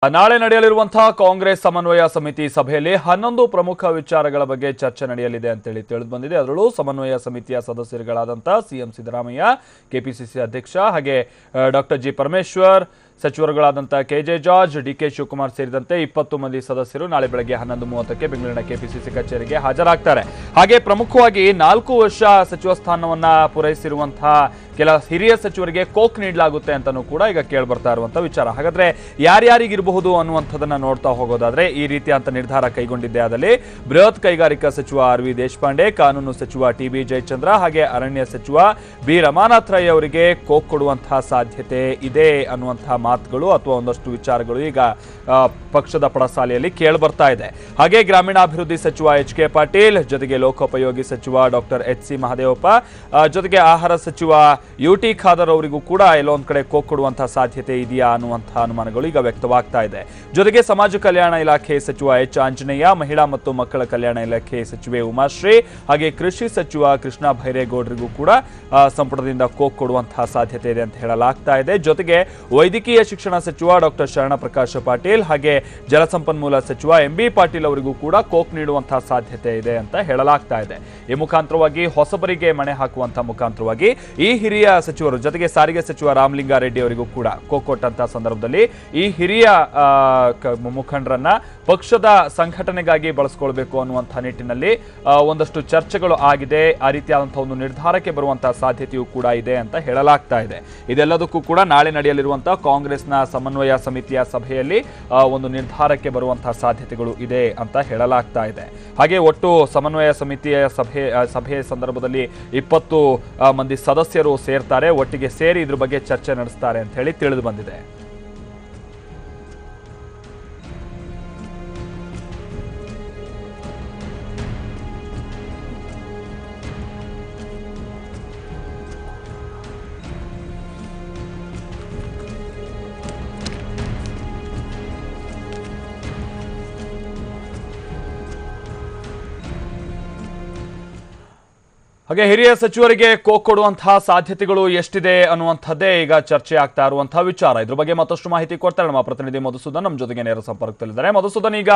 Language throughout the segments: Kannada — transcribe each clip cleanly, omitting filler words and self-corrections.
ನಾಳೆ ನಡೆಯಲಿರುವಂತಹ ಕಾಂಗ್ರೆಸ್ ಸಮನ್ವಯ ಸಮಿತಿ ಸಭೆಯಲ್ಲಿ 11 ಪ್ರಮುಖ ವಿಚಾರಗಳ ಬಗ್ಗೆ ಚರ್ಚೆ ನಡೆಯಲಿದೆ ಅಂತೇಳಿ ತಿಳಿದು ಬಂದಿದೆ. ಅದರಲ್ಲೂ ಸಮನ್ವಯ ಸಮಿತಿಯ ಸದಸ್ಯರುಗಳಾದಂತಹ ಸಿಎಂ ಸಿದ್ದರಾಮಯ್ಯ, ಕೆಪಿಸಿಸಿ ಅಧ್ಯಕ್ಷ ಹಾಗೆ ಡಾಕ್ಟರ್ ಜಿ ಪರಮೇಶ್ವರ್, ಸಚಿವರುಗಳಾದಂಥ ಕೆಜೆ ಜಾರ್ಜ್, ಡಿಕೆ ಶಿವಕುಮಾರ್ ಸೇರಿದಂತೆ 20 ಮಂದಿ ಸದಸ್ಯರು ನಾಳೆ ಬೆಳಗ್ಗೆ 11:30ಕ್ಕೆ ಬೆಂಗಳೂರಿನ ಕೆಪಿಸಿಸಿ ಕಚೇರಿಗೆ ಹಾಜರಾಗ್ತಾರೆ. ಹಾಗೆ ಪ್ರಮುಖವಾಗಿ 4 ವರ್ಷ ಸಚಿವ ಸ್ಥಾನವನ್ನ ಪೂರೈಸಿರುವಂತಹ ಕೆಲ ಹಿರಿಯ ಸಚಿವರಿಗೆ ಕೋಕ್ ನೀಡಲಾಗುತ್ತೆ ಅಂತಾನೂ ಕೂಡ ಈಗ ಕೇಳಿಬರ್ತಾ ಇರುವಂತಹ ವಿಚಾರ. ಹಾಗಾದ್ರೆ ಯಾರ್ಯಾರಿಗಿರಬಹುದು ಅನ್ನುವಂಥದ್ದನ್ನ ನೋಡ್ತಾ ಹೋಗೋದಾದ್ರೆ ಈ ರೀತಿಯಂತ ನಿರ್ಧಾರ ಕೈಗೊಂಡಿದ್ದೆ ಆದಲ್ಲಿ ಬೃಹತ್ ಕೈಗಾರಿಕಾ ಸಚಿವ ಆರ್.ವಿ. ದೇಶಪಾಂಡೆ, ಕಾನೂನು ಸಚಿವ ಟಿ.ಬಿ. ಜಯಚಂದ್ರ ಹಾಗೆ ಅರಣ್ಯ ಸಚಿವ ಬಿ. ರಮಾನಾಥ್ ರೈ ಅವರಿಗೆ ಕೋಕ್ ಕೊಡುವಂತಹ ಸಾಧ್ಯತೆ ಇದೆ ಅನ್ನುವಂತಹ ಮಾತುಗಳು ಅಥವಾ ಒಂದಷ್ಟು ವಿಚಾರಗಳು ಈಗ ಪಕ್ಷದ ಪಡಸಾಲೆಯಲ್ಲಿ ಕೇಳಿಬರ್ತಾ ಇದೆ. ಹಾಗೆ ಗ್ರಾಮೀಣಾಭಿವೃದ್ಧಿ ಸಚಿವ ಎಚ್.ಕೆ. ಪಾಟೀಲ್, ಜೊತೆಗೆ ಲೋಕೋಪಯೋಗಿ ಸಚಿವ ಡಾಕ್ಟರ್ ಎಚ್.ಸಿ. ಮಹದೇವಪ್ಪ, ಜೊತೆಗೆ ಆಹಾರ ಸಚಿವ ಯು.ಟಿ. ಖಾದರ್ ಅವರಿಗೂ ಕೂಡ ಎಲ್ಲೊಂದ್ ಕಡೆ ಕೋಕ್ ಕೊಡುವಂತಹ ಸಾಧ್ಯತೆ ಇದೆಯಾ ಅನ್ನುವಂತಹ ಅನುಮಾನಗಳು ಈಗ ವ್ಯಕ್ತವಾಗ್ತಾ ಇದೆ. ಜೊತೆಗೆ ಸಮಾಜ ಕಲ್ಯಾಣ ಇಲಾಖೆ ಸಚಿವ ಎಚ್. ಆಂಜನೇಯ, ಮಹಿಳಾ ಮತ್ತು ಮಕ್ಕಳ ಕಲ್ಯಾಣ ಇಲಾಖೆ ಸಚಿವೆ ಉಮಾಶ್ರೀ ಹಾಗೆ ಕೃಷಿ ಸಚಿವ ಕೃಷ್ಣ ಭೈರೇಗೌಡರಿಗೂ ಕೂಡ ಸಂಪುಟದಿಂದ ಕೋಕ್ ಕೊಡುವಂತಹ ಸಾಧ್ಯತೆ ಇದೆ ಅಂತ ಹೇಳಲಾಗ್ತಾ ಇದೆ. ಜೊತೆಗೆ ವೈದ್ಯಕೀಯ ಶಿಕ್ಷಣ ಸಚಿವ ಡಾಕ್ಟರ್ ಶರಣ ಪ್ರಕಾಶ್ ಪಾಟೀಲ್ ಹಾಗೆ ಜಲಸಂಪನ್ಮೂಲ ಸಚಿವ ಎಂ.ಬಿ. ಪಾಟೀಲ್ ಅವರಿಗೂ ಕೂಡ ಕೋಕ್ ನೀಡುವಂತಹ ಸಾಧ್ಯತೆ ಇದೆ ಅಂತ ಹೇಳಲಾಗ್ತಾ ಇದೆ. ಈ ಮುಖಾಂತರವಾಗಿ ಹೊಸಬರಿಗೆ ಮಣೆ ಹಾಕುವಂತಹ ಮುಖಾಂತರವಾಗಿ ಈ ಹಿರಿಯ ಸಚಿವರು ಜೊತೆಗೆ ಸಾರಿಗೆ ಸಚಿವ ರಾಮಲಿಂಗಾರೆಡ್ಡಿ ಅವರಿಗೂ ಕೂಡ ಕೋಕ್ ಕೊಟ್ಟಂತಹ ಸಂದರ್ಭದಲ್ಲಿ ಈ ಹಿರಿಯ ಮುಖಂಡರನ್ನ ಪಕ್ಷದ ಸಂಘಟನೆಗಾಗಿ ಬಳಸಿಕೊಳ್ಬೇಕು ಅನ್ನುವಂತಹ ನಿಟ್ಟಿನಲ್ಲಿ ಒಂದಷ್ಟು ಚರ್ಚೆಗಳು ಆಗಿದೆ. ಆ ರೀತಿಯಾದಂತಹ ಒಂದು ನಿರ್ಧಾರಕ್ಕೆ ಬರುವಂತಹ ಸಾಧ್ಯತೆಯೂ ಕೂಡ ಇದೆ ಅಂತ ಹೇಳಲಾಗ್ತಾ ಇದೆ. ಇದೆಲ್ಲದಕ್ಕೂ ಕೂಡ ನಾಳೆ ನಡೆಯಲಿರುವಂತಹ ಕಾಂಗ್ರೆಸ್ನ ಸಮನ್ವಯ ಸಮಿತಿಯ ಸಭೆಯಲ್ಲಿ ಒಂದು ನಿರ್ಧಾರಕ್ಕೆ ಬರುವಂತಹ ಸಾಧ್ಯತೆಗಳು ಇದೆ ಅಂತ ಹೇಳಲಾಗ್ತಾ ಇದೆ. ಹಾಗೆ ಒಟ್ಟು ಸಮನ್ವಯ ಸಮಿತಿಯ ಸಭೆ ಸಂದರ್ಭದಲ್ಲಿ 20 ಮಂದಿ ಸದಸ್ಯರು ಸೇರ್ತಾರೆ. ಒಟ್ಟಿಗೆ ಸೇರಿ ಇದ್ರ ಬಗ್ಗೆ ಚರ್ಚೆ ನಡೆಸ್ತಾರೆ ಅಂತ ಹೇಳಿ ತಿಳಿದು ಬಂದಿದೆ. ಹಾಗೆ ಹಿರಿಯ ಸಚಿವರಿಗೆ ಕೋಕ್ ಕೊಡುವಂತಹ ಸಾಧ್ಯತೆಗಳು ಎಷ್ಟಿದೆ ಅನ್ನುವಂಥದ್ದೇ ಈಗ ಚರ್ಚೆ ಆಗ್ತಾ ಇರುವಂತಹ ವಿಚಾರ. ಇದ್ರ ಬಗ್ಗೆ ಮತ್ತಷ್ಟು ಮಾಹಿತಿ ಕೊಡ್ತಾರೆ ನಮ್ಮ ಪ್ರತಿನಿಧಿ ಮಧುಸೂದನ್, ನಮ್ಮ ಜೊತೆಗೆ ನೇರ ಸಂಪರ್ಕದಲ್ಲಿದ್ದಾರೆ. ಮಧುಸೂದನ್, ಈಗ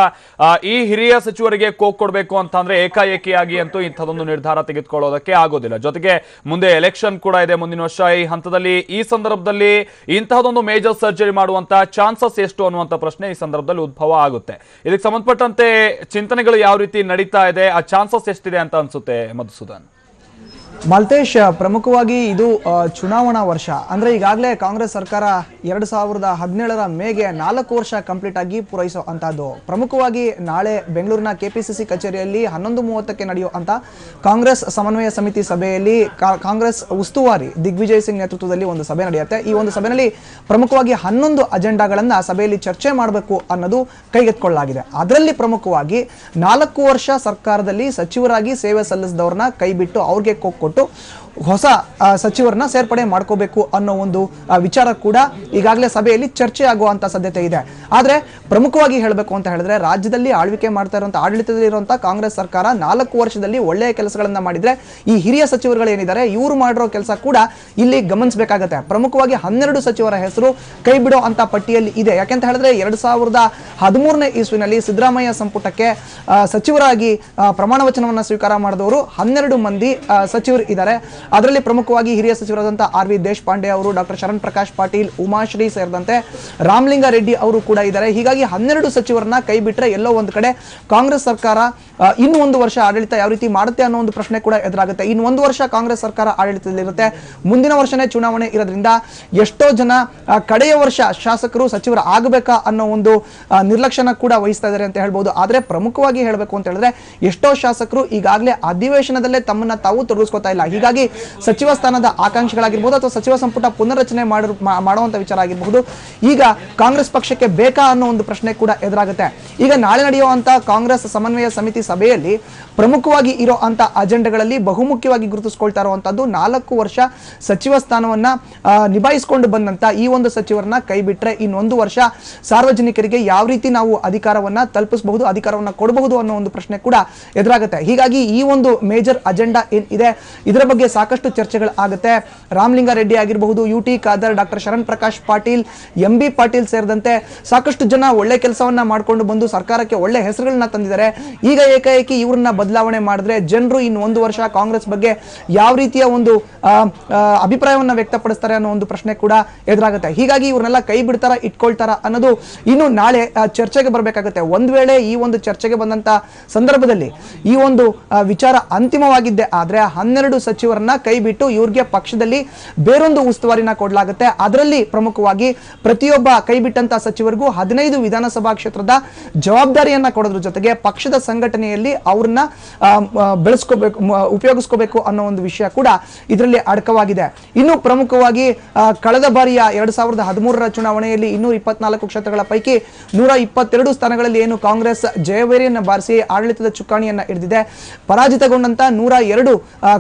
ಈ ಹಿರಿಯ ಸಚಿವರಿಗೆ ಕೋಕ್ ಕೊಡಬೇಕು ಅಂತ ಅಂದ್ರೆ ಏಕಾಏಕಿಯಾಗಿ ಅಂತೂ ಇಂಥದೊಂದು ನಿರ್ಧಾರ ತೆಗೆದುಕೊಳ್ಳೋದಕ್ಕೆ ಆಗೋದಿಲ್ಲ. ಜೊತೆಗೆ ಮುಂದೆ ಎಲೆಕ್ಷನ್ ಕೂಡ ಇದೆ ಮುಂದಿನ ವರ್ಷ. ಈ ಹಂತದಲ್ಲಿ ಈ ಸಂದರ್ಭದಲ್ಲಿ ಇಂತಹದೊಂದು ಮೇಜರ್ ಸರ್ಜರಿ ಮಾಡುವಂತಹ ಚಾನ್ಸಸ್ ಎಷ್ಟು ಅನ್ನುವಂಥ ಪ್ರಶ್ನೆ ಈ ಸಂದರ್ಭದಲ್ಲಿ ಉದ್ಭವ ಆಗುತ್ತೆ. ಇದಕ್ಕೆ ಸಂಬಂಧಪಟ್ಟಂತೆ ಚಿಂತನೆಗಳು ಯಾವ ರೀತಿ ನಡೀತಾ ಇದೆ, ಆ ಚಾನ್ಸಸ್ ಎಷ್ಟಿದೆ ಅಂತ ಅನ್ಸುತ್ತೆ ಮಧುಸೂದನ್? ಮಲ್ತೇಶ್, ಪ್ರಮುಖವಾಗಿ ಇದು ಚುನಾವಣಾ ವರ್ಷ. ಅಂದರೆ ಈಗಾಗಲೇ ಕಾಂಗ್ರೆಸ್ ಸರ್ಕಾರ 2017 ಮೇಗೆ 4 ವರ್ಷ ಕಂಪ್ಲೀಟ್ ಆಗಿ ಪೂರೈಸೋ ಅಂತಹದ್ದು. ಪ್ರಮುಖವಾಗಿ ನಾಳೆ ಬೆಂಗಳೂರಿನ ಕೆಪಿಸಿಸಿ ಕಚೇರಿಯಲ್ಲಿ 11:30ಕ್ಕೆ ನಡೆಯುವಂಥ ಕಾಂಗ್ರೆಸ್ ಸಮನ್ವಯ ಸಮಿತಿ ಸಭೆಯಲ್ಲಿ ಕಾಂಗ್ರೆಸ್ ಉಸ್ತುವಾರಿ ದಿಗ್ವಿಜಯ್ ಸಿಂಗ್ ನೇತೃತ್ವದಲ್ಲಿ ಒಂದು ಸಭೆ ನಡೆಯುತ್ತೆ. ಈ ಒಂದು ಸಭೆಯಲ್ಲಿ ಪ್ರಮುಖವಾಗಿ 11 ಅಜೆಂಡಾಗಳನ್ನು ಸಭೆಯಲ್ಲಿ ಚರ್ಚೆ ಮಾಡಬೇಕು ಅನ್ನೋದು ಕೈಗೆತ್ತಿಕೊಳ್ಳಲಾಗಿದೆ. ಅದರಲ್ಲಿ ಪ್ರಮುಖವಾಗಿ 4 ವರ್ಷ ಸರ್ಕಾರದಲ್ಲಿ ಸಚಿವರಾಗಿ ಸೇವೆ ಸಲ್ಲಿಸಿದವ್ರನ್ನ ಕೈಬಿಟ್ಟು ಅವ್ರಿಗೆ ಕೊಟ್ಟು ಹೊಸ ಸಚಿವರನ್ನ ಸೇರ್ಪಡೆ ಮಾಡ್ಕೋಬೇಕು ಅನ್ನೋ ಒಂದು ವಿಚಾರ ಕೂಡ ಈಗಾಗಲೇ ಸಭೆಯಲ್ಲಿ ಚರ್ಚೆ ಆಗುವಂತ ಸಾಧ್ಯತೆ ಇದೆ. ಆದ್ರೆ ಪ್ರಮುಖವಾಗಿ ಹೇಳಬೇಕು ಅಂತ ಹೇಳಿದ್ರೆ ರಾಜ್ಯದಲ್ಲಿ ಆಳ್ವಿಕೆ ಮಾಡ್ತಾ ಇರುವಂತಹ ಆಡಳಿತದಲ್ಲಿ ಇರುವಂತಹ ಕಾಂಗ್ರೆಸ್ ಸರ್ಕಾರ 4 ವರ್ಷದಲ್ಲಿ ಒಳ್ಳೆಯ ಕೆಲಸಗಳನ್ನ ಮಾಡಿದ್ರೆ ಈ ಹಿರಿಯ ಸಚಿವರುಗಳು ಏನಿದ್ದಾರೆ ಇವರು ಮಾಡಿರೋ ಕೆಲಸ ಕೂಡ ಇಲ್ಲಿ ಗಮನಿಸಬೇಕಾಗತ್ತೆ. ಪ್ರಮುಖವಾಗಿ 12 ಸಚಿವರ ಹೆಸರು ಕೈ ಬಿಡೋ ಅಂತ ಪಟ್ಟಿಯಲ್ಲಿ ಇದೆ. ಯಾಕೆಂತ ಹೇಳಿದ್ರೆ 2013ನೇ ಇಸ್ವಿನಲ್ಲಿ ಸಿದ್ದರಾಮಯ್ಯ ಸಂಪುಟಕ್ಕೆ ಸಚಿವರಾಗಿ ಪ್ರಮಾಣ ವಚನವನ್ನ ಸ್ವೀಕಾರ ಮಾಡಿದವರು 12 ಮಂದಿ ಸಚಿವರು ಇದ್ದಾರೆ. ಅದರಲ್ಲಿ ಪ್ರಮುಖವಾಗಿ ಹಿರಿಯ ಸಚಿವರಾದಂತಹ ಆರ್.ವಿ. ದೇಶಪಾಂಡೆ ಅವರು, ಡಾಕ್ಟರ್ ಶರಣ್ ಪ್ರಕಾಶ್ ಪಾಟೀಲ್, ಉಮಾಶ್ರೀ ಸೇರಿದಂತೆ ರಾಮಲಿಂಗಾರೆಡ್ಡಿ ಅವರು ಕೂಡ ಇದ್ದಾರೆ. ಹೀಗಾಗಿ 12 ಸಚಿವರನ್ನ ಕೈ ಬಿಟ್ರೆ ಎಲ್ಲೋ ಒಂದು ಕಡೆ ಕಾಂಗ್ರೆಸ್ ಸರ್ಕಾರ ಇನ್ನು 1 ವರ್ಷ ಆಡಳಿತ ಯಾವ ರೀತಿ ಮಾಡುತ್ತೆ ಅನ್ನೋ ಒಂದು ಪ್ರಶ್ನೆ ಕೂಡ ಎದುರಾಗುತ್ತೆ. ಇನ್ನು 1 ವರ್ಷ ಕಾಂಗ್ರೆಸ್ ಸರ್ಕಾರ ಆಡಳಿತದಲ್ಲಿರುತ್ತೆ, ಮುಂದಿನ ವರ್ಷನೇ ಚುನಾವಣೆ ಇರೋದ್ರಿಂದ ಎಷ್ಟೋ ಜನ ಕಡೆಯ ವರ್ಷ ಶಾಸಕರು ಸಚಿವರು ಆಗಬೇಕಾ ಅನ್ನೋ ಒಂದು ನಿರ್ಲಕ್ಷ್ಯನ ಕೂಡ ವಹಿಸ್ತಾ ಇದ್ದಾರೆ ಅಂತ ಹೇಳ್ಬೋದು. ಆದ್ರೆ ಪ್ರಮುಖವಾಗಿ ಹೇಳಬೇಕು ಅಂತ ಹೇಳಿದ್ರೆ ಎಷ್ಟೋ ಶಾಸಕರು ಈಗಾಗಲೇ ಅಧಿವೇಶನದಲ್ಲೇ ತಮ್ಮನ್ನ ತಾವು ತೊಡಗಿಸ್ಕೊತಾ ಇಲ್ಲ. ಹೀಗಾಗಿ ಸಚಿವ ಸ್ಥಾನದ ಆಕಾಂಕ್ಷಿಗಳಾಗಿರ್ಬೋದು ಅಥವಾ ಸಚಿವ ಸಂಪುಟ ಪುನರ್ರಚನೆ ಮಾಡುವಂತ ವಿಚಾರ ಆಗಿರಬಹುದು ಈಗ ಕಾಂಗ್ರೆಸ್ ಪಕ್ಷಕ್ಕೆ ಬೇಕಾ ಅನ್ನೋ ಒಂದು ಪ್ರಶ್ನೆ ಕೂಡ ಎದುರಾಗುತ್ತೆ. ಈಗ ನಾಳೆ ನಡೆಯುವಂತ ಕಾಂಗ್ರೆಸ್ ಸಮನ್ವಯ ಸಮಿತಿ ಸಭೆಯಲ್ಲಿ ಪ್ರಮುಖವಾಗಿ ಇರೋ ಅಂತ ಅಜೆಂಡಾಗಳಲ್ಲಿ ಬಹುಮುಖ್ಯವಾಗಿ ಗುರುತಿಸಿಕೊಳ್ತಾ ಇರುವಂತದ್ದು 4 ವರ್ಷ ಸಚಿವ ಸ್ಥಾನವನ್ನ ನಿಭಾಯಿಸಿಕೊಂಡು ಬಂದಂತ ಈ ಒಂದು ಸಚಿವರನ್ನ ಕೈ ಬಿಟ್ರೆ ಇನ್ನು 1 ವರ್ಷ ಸಾರ್ವಜನಿಕರಿಗೆ ಯಾವ ರೀತಿ ನಾವು ಅಧಿಕಾರವನ್ನ ತಲುಪಿಸಬಹುದು, ಅಧಿಕಾರವನ್ನ ಕೊಡಬಹುದು ಅನ್ನೋ ಒಂದು ಪ್ರಶ್ನೆ ಕೂಡ ಎದುರಾಗುತ್ತೆ. ಹೀಗಾಗಿ ಈ ಒಂದು ಮೇಜರ್ ಅಜೆಂಡಾ ಏನ್ ಇದೆ ಇದರ ಬಗ್ಗೆ ಸಾಕಷ್ಟು ಚರ್ಚೆಗಳು ಆಗುತ್ತೆ. ರಾಮಲಿಂಗಾರೆಡ್ಡಿ ಆಗಿರಬಹುದು, UT Khader, doctor Sharan Prakash Patil, MB Patil ಸೇರಿದಂತೆ ಸಾಕಷ್ಟು ಜನ ಒಳ್ಳೆ ಕೆಲಸವನ್ನ ಮಾಡ್ಕೊಂಡು ಬಂದು ಸರ್ಕಾರಕ್ಕೆ ಒಳ್ಳೆ ಹೆಸರುಗಳನ್ನ ತಂದಿದ್ದಾರೆ. ಈಗ ಏಕಾಏಕಿ ಇವ್ರನ್ನ ಬದಲಾವಣೆ ಮಾಡಿದ್ರೆ ಜನರು ಇನ್ನು ಒಂದು ವರ್ಷ ಕಾಂಗ್ರೆಸ್ ಬಗ್ಗೆ ಯಾವ ರೀತಿಯ ಒಂದು ಅಭಿಪ್ರಾಯವನ್ನ ವ್ಯಕ್ತಪಡಿಸ್ತಾರೆ ಅನ್ನೋ ಒಂದು ಪ್ರಶ್ನೆ ಕೂಡ ಎದುರಾಗುತ್ತೆ. ಹೀಗಾಗಿ ಇವ್ರನ್ನೆಲ್ಲ ಕೈ ಬಿಡ್ತಾರ, ಇಟ್ಕೊಳ್ತಾರ ಅನ್ನೋದು ಇನ್ನು ನಾಳೆ ಚರ್ಚೆಗೆ ಬರಬೇಕಾಗುತ್ತೆ. ಒಂದ್ ವೇಳೆ ಈ ಒಂದು ಚರ್ಚೆಗೆ ಬಂದಂತ ಸಂದರ್ಭದಲ್ಲಿ ಈ ಒಂದು ವಿಚಾರ ಅಂತಿಮವಾಗಿದ್ದೆ ಆದ್ರೆ 12 ಸಚಿವರನ್ನ ಕೈ ಬಿಟ್ಟು ಇವ್ರಿಗೆ ಪಕ್ಷದಲ್ಲಿ ಬೇರೊಂದು ಉಸ್ತುವಾರಿನ ಕೊಡಲಾಗುತ್ತೆ. ಅದರಲ್ಲಿ ಪ್ರಮುಖವಾಗಿ ಪ್ರತಿಯೊಬ್ಬ ಕೈ ಬಿಟ್ಟಂತ ಸಚಿವರಿಗೂ 15 ವಿಧಾನಸಭಾ ಕ್ಷೇತ್ರದ ಜವಾಬ್ದಾರಿಯನ್ನ ಕೊಡೋದ್ರ ಜೊತೆಗೆ ಪಕ್ಷದ ಸಂಘಟನೆಯಲ್ಲಿ ಅವ್ರನ್ನ ಬೆಳೆಸ್ಕೋಬೇಕು, ಉಪಯೋಗಿಸ್ಕೋಬೇಕು ಅನ್ನೋ ಒಂದು ವಿಷಯ ಕೂಡ ಇದರಲ್ಲಿ ಅಡಕವಾಗಿದೆ. ಇನ್ನು ಪ್ರಮುಖವಾಗಿ ಕಳೆದ ಬಾರಿಯ 2013ರ ಚುನಾವಣೆಯಲ್ಲಿ 224 ಕ್ಷೇತ್ರಗಳ ಪೈಕಿ 122 ಸ್ಥಾನಗಳಲ್ಲಿ ಏನು ಕಾಂಗ್ರೆಸ್ ಜಯವೇರಿಯನ್ನ ಬಾರಿಸಿ ಆಡಳಿತದ ಚುಕ್ಕಾಣಿಯನ್ನ ಹಿಡಿದಿದೆ. ಪರಾಜಿತಗೊಂಡಂತ 102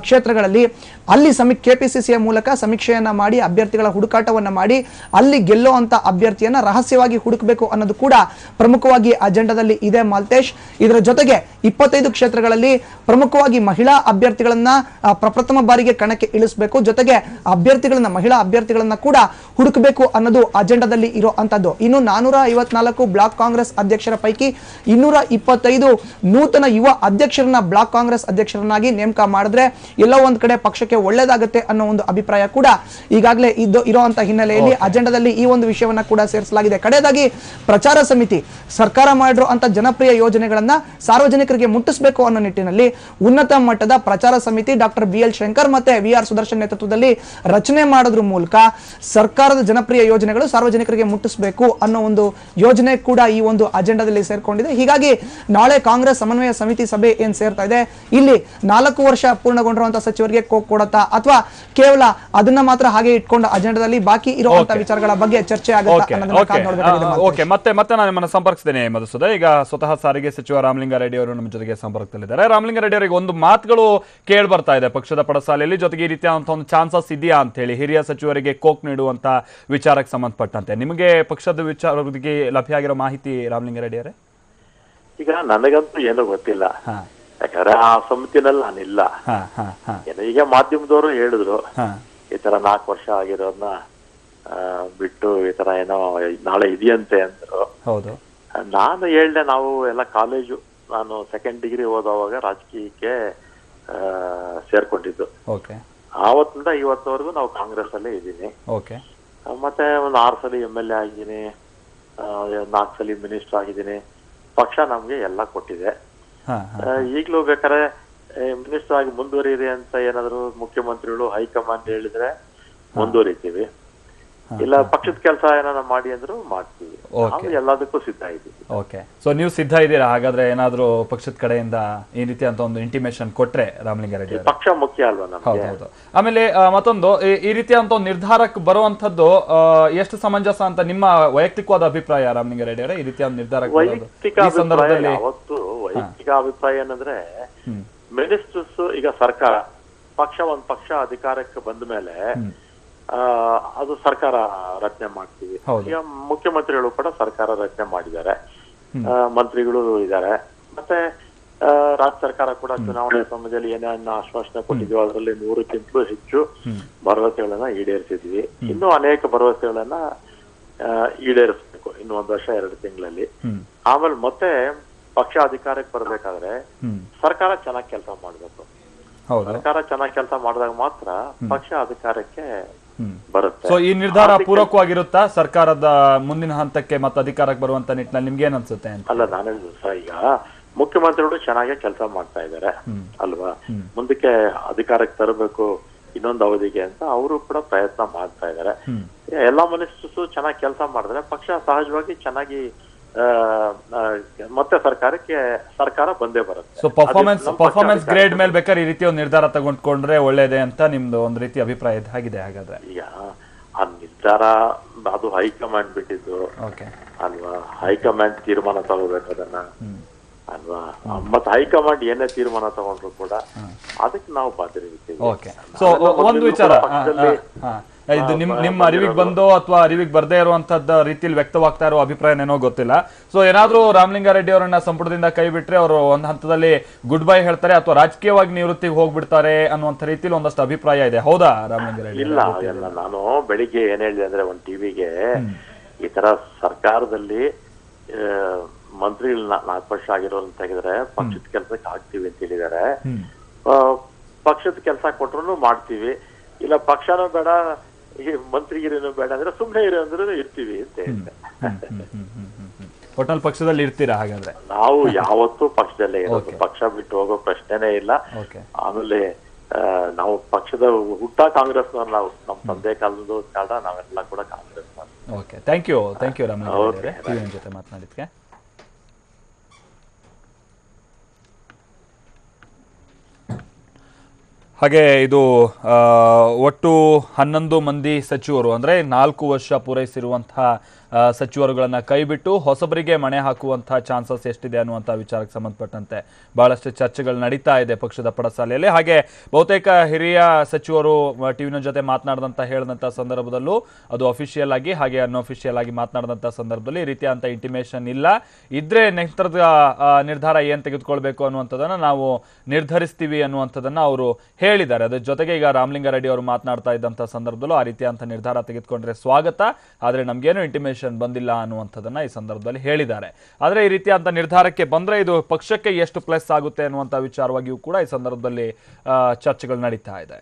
ಕ್ಷೇತ್ರಗಳಲ್ಲಿ ಅಲ್ಲಿ ಕೆಪಿಸಿಸಿಯ ಮೂಲಕ ಸಮೀಕ್ಷೆಯನ್ನ ಮಾಡಿ ಅಭ್ಯರ್ಥಿಗಳ ಹುಡುಕಾಟವನ್ನ ಮಾಡಿ ಅಲ್ಲಿ ಗೆಲ್ಲೋ ಅಂತ ಅಭ್ಯರ್ಥಿಯನ್ನ ರಹಸ್ಯವಾಗಿ ಹುಡುಕಬೇಕು ಅನ್ನೋದು ಕೂಡ ಪ್ರಮುಖವಾಗಿ ಅಜೆಂಡಾದಲ್ಲಿ ಇದೆ ಮಾಲ್ತೇಶ್. ಇದರ ಜೊತೆಗೆ 25 ಕ್ಷೇತ್ರಗಳಲ್ಲಿ ಪ್ರಮುಖವಾಗಿ ಮಹಿಳಾ ಅಭ್ಯರ್ಥಿಗಳನ್ನ ಪ್ರಪ್ರಥಮ ಬಾರಿಗೆ ಕಣಕ್ಕೆ ಇಳಿಸಬೇಕು, ಜೊತೆಗೆ ಮಹಿಳಾ ಅಭ್ಯರ್ಥಿಗಳನ್ನ ಕೂಡ ಹುಡುಕಬೇಕು ಅನ್ನೋದು ಅಜೆಂಡಾದಲ್ಲಿ ಇರೋ ಅಂತದ್ದು. ಇನ್ನು 454 ಬ್ಲಾಕ್ ಕಾಂಗ್ರೆಸ್ ಅಧ್ಯಕ್ಷರ ಪೈಕಿ 225 ನೂತನ ಯುವ ಅಧ್ಯಕ್ಷರನ್ನ ಬ್ಲಾಕ್ ಕಾಂಗ್ರೆಸ್ ಅಧ್ಯಕ್ಷರನ್ನಾಗಿ ನೇಮಕ ಮಾಡಿದ್ರೆ ಎಲ್ಲೋ ಒಂದ್ ಕಡೆ ಪಕ್ಷಕ್ಕೆ ಒಳ್ಳೇದಾಗುತ್ತೆ ಅನ್ನೋ ಒಂದು ಅಭಿಪ್ರಾಯ ಕೂಡ ಈಗಾಗಲೇ ಇರುವಂತ ಹಿನ್ನೆಲೆಯಲ್ಲಿ ಅಜೆಂಡಾದಲ್ಲಿ ಈ ಒಂದು ವಿಷಯವನ್ನ ಕೂಡ ಸೇರಿಸಲಾಗಿದೆ. ಕಡೆಯದಾಗಿ ಪ್ರಚಾರ ಸಮಿತಿ ಸರ್ಕಾರ ಮಾಡಿರೋ ಅಂತ ಜನಪ್ರಿಯ ಯೋಜನೆಗಳನ್ನ ಸಾರ್ವಜನಿಕರಿಗೆ ಮುಟ್ಟಿಸಬೇಕು ಅನ್ನೋ ನಿಟ್ಟಿನಲ್ಲಿ ಉನ್ನತ ಮಟ್ಟದ ಪ್ರಚಾರ ಸಮಿತಿ ಡಾಕ್ಟರ್ BL ಶಂಕರ್ ಮತ್ತೆ VR ಸುದರ್ಶನ್ ನೇತೃತ್ವದಲ್ಲಿ ರಚನೆ ಮಾಡೋದ್ರ ಮೂಲಕ ಸರ್ಕಾರದ ಜನಪ್ರಿಯ ಯೋಜನೆಗಳು ಸಾರ್ವಜನಿಕರಿಗೆ ಮುಟ್ಟಿಸಬೇಕು ಅನ್ನೋ ಒಂದು ಯೋಜನೆ ಕೂಡ ಈ ಒಂದು ಅಜೆಂಡಾದಲ್ಲಿ ಸೇರ್ಕೊಂಡಿದೆ. ಹೀಗಾಗಿ ನಾಳೆ ಕಾಂಗ್ರೆಸ್ ಸಮನ್ವಯ ಸಮಿತಿ ಸಭೆ ಏನ್ ಸೇರ್ತಾ ಇದೆ, ಇಲ್ಲಿ 4 ವರ್ಷ ಪೂರ್ಣಗೊಂಡಿರುವಂತಹ ಸಚಿವರಿಗೆ ಕೊಡತ್ತಾ ಅಥವಾ ಕೇವಲ ಅದನ್ನ ಮಾತ್ರ ಹಾಗೆ ಇಟ್ಕೊಂಡು ಅಜೆಂಡಾದಲ್ಲಿ ಬಾಕಿ ಇರುವಂತಹ ವಿಚಾರಗಳ ಬಗ್ಗೆ ಚರ್ಚೆ ಆಗುತ್ತೆ. ಮತ್ತೆ ನಾನು ನಿಮ್ಮನ್ನ ಸಂಪರ್ಕಿಸಿದ್ದೇನೆ ಮಧುಸೂದ. ಈಗ ಸ್ವತಃ ಸಾರಿಗೆ ಸಚಿವ ರಾಮಲಿಂಗಾರೆಡ್ಡಿ ಅವರು ನಮ್ಮ ಜೊತೆಗೆ ಸಂಪರ್ಕದಲ್ಲಿದ್ದಾರೆ. ರಾಮಲಿಂಗಾರೆಡ್ಡಿ ಅವರಿಗೆ ಒಂದು ಮಾತುಗಳು ಕೇಳಿ ಬರ್ತಾ ಇದೆ ಪಕ್ಷದ ಪಡಸಾಲೆಯಲ್ಲಿ, ಜೊತೆಗೆ ಈ ರೀತಿಯಾದಂತಹ ಒಂದು ಚಾನ್ಸಸ್ ಇದೆಯಾ ಅಂತ ಹೇಳಿ ಹಿರಿಯ ಸಚಿವರಿಗೆ ಕೋಕ್ ನೀಡುವಂತ ವಿಚಾರಕ್ಕೆ ಸಂಬಂಧಪಟ್ಟಂತೆ ನಿಮಗೆ ಪಕ್ಷದ ವಿಚಾರಕ್ಕೆ ಲಭ್ಯ ಆಗಿರೋ ಮಾಹಿತಿ ರಾಮಲಿಂಗಾರೆಡ್ಡಿ ಅವರೇ? ಈಗ ನನಗಂತೂ ಏನೂ ಗೊತ್ತಿಲ್ಲ, ಯಾಕಂದ್ರೆ ಆ ಸಮಿತಿನಲ್ಲಿ ನಾನಿಲ್ಲ. ಈಗ ಮಾಧ್ಯಮದವರು ಹೇಳಿದ್ರು ಈ ತರ 4 ವರ್ಷ ಆಗಿರೋರ್ನ ಬಿಟ್ಟು ಈ ತರ ಏನೋ ನಾಳೆ ಇದೆಯಂತೆ ಅಂದ್ರು. ಹೌದು, ನಾನು ಹೇಳ್ದೆ ನಾವು ಎಲ್ಲ ಕಾಲೇಜು, ನಾನು 2nd ಡಿಗ್ರಿ ಓದೋವಾಗ ರಾಜಕೀಯಕ್ಕೆ ಸೇರ್ಕೊಂಡಿದ್ದು. ಆವತ್ತಿಂದ ಇವತ್ತವರೆಗೂ ನಾವು ಕಾಂಗ್ರೆಸ್ ಅಲ್ಲೇ ಇದ್ದೀನಿ. ಮತ್ತೆ ಒಂದು 6 ಸಲ MLA ಆಗಿದ್ದೀನಿ, 4 ಸಲ ಮಿನಿಸ್ಟರ್ ಆಗಿದ್ದೀನಿ. ಪಕ್ಷ ನಮ್ಗೆ ಎಲ್ಲ ಕೊಟ್ಟಿದೆ. ಈಗ್ಲೂ ಬೇಕಾದ್ರೆ ಮಿನಿಸ್ಟರ್ ಆಗಿ ಮುಂದುವರಿಯಿರಿ ಅಂತ ಏನಾದ್ರು ಮುಖ್ಯಮಂತ್ರಿಗಳು ಹೈಕಮಾಂಡ್ ಹೇಳಿದ್ರೆ ಮುಂದುವರಿತೀವಿ, ಇಲ್ಲ ಪಕ್ಷದ ಕೆಲಸ ಏನಾರ ಮಾಡಿ ಅಂದ್ರು ಮಾಡ್ತೀವಿ. ಎಲ್ಲದಕ್ಕೂ ಸಿದ್ಧ ಇದ್ದೀವಿ. ಸೊ ನೀವು ಸಿದ್ಧ ಇದ್ದೀರಾ ಹಾಗಾದ್ರೆ? ಏನಾದ್ರು ಪಕ್ಷದ ಕಡೆಯಿಂದ ಈ ರೀತಿ ಅಂತ ಒಂದು ಇಂಟಿಮೇಷನ್ ಕೊಟ್ರೆ ರಾಮಲಿಂಗಾರೆಡ್ಡಿ ಪಕ್ಷ ಮುಖ್ಯ ಅಲ್ವಾ ನಮ್ಗೆ? ಹೌದು. ಆಮೇಲೆ ಮತ್ತೊಂದು ಈ ರೀತಿಯ ಅಂತ ಒಂದು ನಿರ್ಧಾರಕ್ಕೆ ಬರುವಂತದ್ದು ಎಷ್ಟು ಸಮಂಜಸ ಅಂತ ನಿಮ್ಮ ವೈಯಕ್ತಿಕವಾದ ಅಭಿಪ್ರಾಯ ರಾಮಲಿಂಗಾರೆಡ್ಡಿ ಅವರೇ? ಈ ರೀತಿಯ ನಿರ್ಧಾರಕ್ಕೆ ವೈಯಕ್ತಿಕ ಅಭಿಪ್ರಾಯ ಏನಂದ್ರೆ, ಮಿನಿಸ್ಟರ್ಸ್ ಈಗ ಸರ್ಕಾರ ಒಂದು ಪಕ್ಷ ಅಧಿಕಾರಕ್ಕೆ ಬಂದ ಮೇಲೆ ಅದು ಸರ್ಕಾರ ರಚನೆ ಮಾಡ್ತೀವಿ. ಈಗ ಮುಖ್ಯಮಂತ್ರಿಗಳು ಕೂಡ ಸರ್ಕಾರ ರಚನೆ ಮಾಡಿದ್ದಾರೆ, ಮಂತ್ರಿಗಳು ಇದ್ದಾರೆ. ಮತ್ತೆ ರಾಜ್ಯ ಸರ್ಕಾರ ಕೂಡ ಚುನಾವಣೆ ಸಮಯದಲ್ಲಿ ಏನೇನ ಆಶ್ವಾಸನೆ ಕೊಟ್ಟಿದ್ವಿ ಅದರಲ್ಲಿ 100ಕ್ಕಿಂತಲೂ ಹೆಚ್ಚು ಭರವಸೆಗಳನ್ನ ಈಡೇರಿಸಿದ್ವಿ. ಇನ್ನೂ ಅನೇಕ ಭರವಸೆಗಳನ್ನ ಈಡೇರಿಸಬೇಕು ಇನ್ನು 1 ವರ್ಷ 2 ತಿಂಗಳಲ್ಲಿ. ಆಮೇಲೆ ಮತ್ತೆ ಪಕ್ಷ ಅಧಿಕಾರಕ್ಕೆ ಬರ್ಬೇಕಾದ್ರೆ ಸರ್ಕಾರ ಚೆನ್ನಾಗಿ ಕೆಲಸ ಮಾಡ್ಬೇಕು. ಸರ್ಕಾರ ಚೆನ್ನಾಗಿ ಕೆಲಸ ಮಾಡಿದಾಗ ಮಾತ್ರ ಪಕ್ಷ ಅಧಿಕಾರಕ್ಕೆ ಬರುತ್ತೆ. ಸೊ ಈ ನಿರ್ಧಾರ ಪೂರಕವಾಗಿರುತ್ತಾ ಸರ್ಕಾರದ ಮುಂದಿನ ಹಂತಕ್ಕೆ ಮತ್ತೆ ಅಧಿಕಾರಕ್ಕೆ ಬರುವಂತ ನಿಟ್ಟಿನಲ್ಲಿ ನಿಮ್ಗೆ ಏನ್ ಅನ್ಸುತ್ತೆ ಅಂತ? ಅಲ್ಲ, ನಾನು ಹೇಳಿದ್ರು ಸರ್, ಈಗ ಮುಖ್ಯಮಂತ್ರಿಗಳು ಚೆನ್ನಾಗಿ ಕೆಲಸ ಮಾಡ್ತಾ ಇದ್ದಾರೆ ಅಲ್ವಾ, ಮುಂದಕ್ಕೆ ಅಧಿಕಾರಕ್ಕೆ ತರಬೇಕು ಇನ್ನೊಂದು ಅವಧಿಗೆ ಅಂತ ಅವರು ಕೂಡ ಪ್ರಯತ್ನ ಮಾಡ್ತಾ ಇದ್ದಾರೆ. ಎಲ್ಲಾ ಮಿನಿಸ್ಟರ್ಸ್ ಚೆನ್ನಾಗಿ ಕೆಲಸ ಮಾಡಿದ್ರೆ ಪಕ್ಷ ಸಹಜವಾಗಿ ಚೆನ್ನಾಗಿ ಮತ್ತೆ ಸರ್ಕಾರ ಬಂದೇ ಬರುತ್ತೆ. ಸೊ ಪರ್ಫಾರ್ಮೆನ್ಸ್ ಗ್ರೇಡ್ ಮೇಲೆ ಬೇಕಾದ್ರೆ ಈ ರೀತಿ ಒಂದು ನಿರ್ಧಾರ ತಗೊಂಡ್ಕೊಂಡ್ರೆ ಒಳ್ಳೇದೇ ಅಂತ ನಿಮ್ದು ಒಂದು ರೀತಿ ಅಭಿಪ್ರಾಯ ಆಗಿದೆ ಹಾಗಾದ್ರೆ? ಈಗ ಆ ನಿರ್ಧಾರ ಅದು ಹೈಕಮಾಂಡ್ ಬಿಟ್ಟಿದ್ದು ಅಲ್ವಾ, ಹೈಕಮಾಂಡ್ ತೀರ್ಮಾನ ತಗೋಬೇಕು ಅದನ್ನ. ಅಲ್ವಾ? ಮತ್ತೆ ಹೈಕಮಾಂಡ್ ಏನೇ ತೀರ್ಮಾನ ತಗೊಂಡ್ರು ಕೂಡ ಅದಕ್ಕೆ ನಾವು ಬಾಧ್ಯರಿರ್ತೀವಿ. ಓಕೆ, ಸೊ ಒಂದು ವಿಚಾರ, ಇದು ನಿಮ್ಮ ಅರಿವಿಗೆ ಬಂದೋ ಅಥವಾ ಅರಿವಿಗೆ ಬರ್ದೇ ಇರುವಂತದ್ದ ರೀತಿಯಲ್ಲಿ ವ್ಯಕ್ತವಾಗ್ತಾ ಇರೋ ಅಭಿಪ್ರಾಯನೇನೋ ಗೊತ್ತಿಲ್ಲ. ಸೊ ಏನಾದ್ರೂ ರಾಮಲಿಂಗಾರೆಡ್ಡಿ ಅವರನ್ನ ಸಂಪುಟದಿಂದ ಕೈ ಬಿಟ್ರೆ ಅವರು ಒಂದು ಹಂತದಲ್ಲಿ ಗುಡ್ ಬೈ ಹೇಳ್ತಾರೆ ಅಥವಾ ರಾಜಕೀಯವಾಗಿ ನಿವೃತ್ತಿಗೆ ಹೋಗ್ಬಿಡ್ತಾರೆ ಅನ್ನುವಂಥ ರೀತಿಯಲ್ಲಿ ಒಂದಷ್ಟು ಅಭಿಪ್ರಾಯ ಇದೆ. ಹೌದಾ ರಾಮಲಿಂಗಾರೆಡ್ಡಿ? ಇಲ್ಲ, ನಾನು ಬೆಳಿಗ್ಗೆ ಏನ್ ಹೇಳಿದೆ ಅಂದ್ರೆ ಒಂದು ಟಿವಿಗೆ ಈ ತರ ಸರ್ಕಾರದಲ್ಲಿ ಮಂತ್ರಿಗಳು 4 ವರ್ಷ ಆಗಿರೋನ್ ತೆಗೆದ್ರೆ ಪಕ್ಷದ ಕೆಲ್ಸಕ್ಕೆ ಹಾಕ್ತಿವಿ ಅಂತ ಹೇಳಿದಾರೆ. ಪಕ್ಷದ ಕೆಲಸ ಕೊಟ್ರು ಮಾಡ್ತೀವಿ, ಇಲ್ಲ ಪಕ್ಷನೂ ಬೇಡ ಈ ಮಂತ್ರಿಗಿರಿನೂ ಬೇಡ ಅಂದ್ರೆ ಸುಮ್ನೆ ಇರೋ ಅಂದ್ರೆ ಇರ್ತೀವಿ ಅಂತ ಹೇಳಿದೆ. ಒಟ್ನಲ್ಲಿ ಪಕ್ಷದಲ್ಲಿ ಇರ್ತೀರಾ ಹಾಗಾದ್ರೆ? ನಾವು ಯಾವತ್ತೂ ಪಕ್ಷದಲ್ಲೇ ಇರೋದು, ಪಕ್ಷ ಬಿಟ್ಟು ಹೋಗೋ ಪ್ರಶ್ನೆನೇ ಇಲ್ಲ. ಆಮೇಲೆ ನಾವು ಪಕ್ಷದ ಹುಟ್ಟ ಕಾಂಗ್ರೆಸ್ ನಾವು, ನಮ್ಮ ತಂದೆ ಕಾಲದ ಕಾಲ ನಾವೆಲ್ಲ ಕೂಡ Congress. Okay, thank you Ramalinga Reddy ಜೊತೆ ಮಾತನಾಡಿದ್ಕೆ. ಹಾಗೆ ಇದು ಒಟ್ಟು 11 ಮಂದಿ ಸಚಿವರು ಅಂದರೆ 4 ವರ್ಷ ಪೂರೈಸಿರುವಂತಹ ಸಚಿವರುಗಳನ್ನು ಕೈಬಿಟ್ಟು ಹೊಸಬರಿಗೆ ಮಣೆ ಹಾಕುವಂತಹ ಚಾನ್ಸಸ್ ಎಷ್ಟಿದೆ ಅನ್ನುವಂಥ ವಿಚಾರಕ್ಕೆ ಸಂಬಂಧಪಟ್ಟಂತೆ ಬಹಳಷ್ಟು ಚರ್ಚೆಗಳು ನಡೀತಾ ಇದೆ ಪಕ್ಷದ ಪಡಸಾಲೆಯಲ್ಲಿ. ಹಾಗೆ ಬಹುತೇಕ ಹಿರಿಯ ಸಚಿವರು ಟಿವಿನ ಜೊತೆ ಹೇಳಿದಂಥ ಸಂದರ್ಭದಲ್ಲೂ ಅದು ಅಫಿಷಿಯಲ್ ಆಗಿ ಹಾಗೆ ಅನ್ಅಫಿಷಿಯಲ್ ಆಗಿ ಮಾತನಾಡಿದಂಥ ಸಂದರ್ಭದಲ್ಲಿ ಈ ರೀತಿಯಾದಂಥ ಇಂಟಿಮೇಷನ್ ಇಲ್ಲ. ಇದ್ರೆ ನಂತರದ ನಿರ್ಧಾರ ಏನು ತೆಗೆದುಕೊಳ್ಬೇಕು ಅನ್ನುವಂಥದ್ದನ್ನು ನಾವು ನಿರ್ಧರಿಸ್ತೀವಿ ಅನ್ನುವಂಥದ್ದನ್ನು ಅವರು ಹೇಳಿದ್ದಾರೆ. ಅದರ ಜೊತೆಗೆ ಈಗ ರಾಮಲಿಂಗಾರೆಡ್ಡಿ ಅವರು ಮಾತನಾಡ್ತಾ ಇದ್ದಂಥ ಸಂದರ್ಭದಲ್ಲೂ ಆ ರೀತಿಯಾದಂಥ ನಿರ್ಧಾರ ತೆಗೆದುಕೊಂಡ್ರೆ ಸ್ವಾಗತ, ಆದರೆ ನಮಗೇನು ಇಂಟಿಮೇಷನ್ ಬಂದಿಲ್ಲ ಅನ್ನುವಂಥದ್ದನ್ನ ಈ ಸಂದರ್ಭದಲ್ಲಿ ಹೇಳಿದ್ದಾರೆ. ಆದರೆ ಈ ರೀತಿಯಾದಂಥ ನಿರ್ಧಾರಕ್ಕೆ ಬಂದರೆ ಇದು ಪಕ್ಷಕ್ಕೆ ಎಷ್ಟು ಪ್ಲಸ್ ಆಗುತ್ತೆ ಅನ್ನುವಂಥ ವಿಚಾರವಾಗಿಯೂ ಕೂಡ ಈ ಸಂದರ್ಭದಲ್ಲಿ ಚರ್ಚೆಗಳು ನಡೀತಾ ಇದೆ.